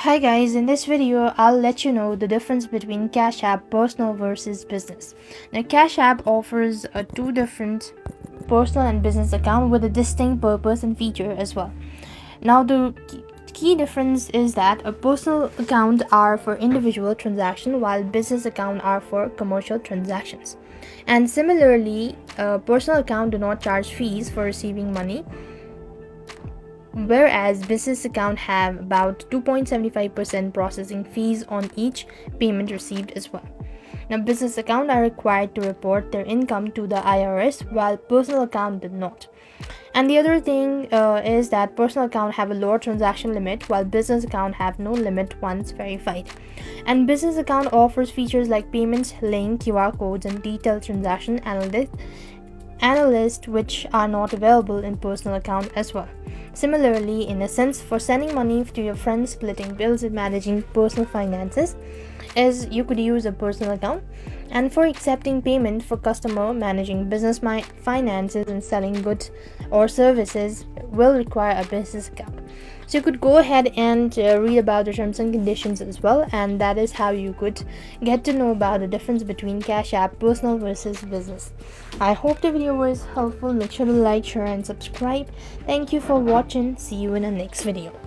Hi guys, in this video I'll let you know the difference between Cash App personal versus business. Now Cash App offers two different personal and business account with a distinct purpose and feature as well. Now the key difference is that a personal account are for individual transaction while business account are for commercial transactions. And similarly, a personal account do not charge fees for receiving money, whereas business account have about 2.75% processing fees on each payment received as well. Now business account are required to report their income to the IRS while personal account did not. And the other thing is that personal account have a lower transaction limit while business account have no limit once verified. And business account offers features like payments link, QR codes, and detailed transaction analyst which are not available in personal account as well. Similarly, in a sense, for sending money to your friends, splitting bills, and managing personal finances, is you could use a personal account, and for accepting payment for customer, managing business finances, and selling goods or services will require a business account. So you could go ahead and read about the terms and conditions as well, and that is how you could get to know about the difference between Cash App personal versus business. I hope the video was helpful. Make sure to like, share, and subscribe. Thank you for watching. See you in the next video.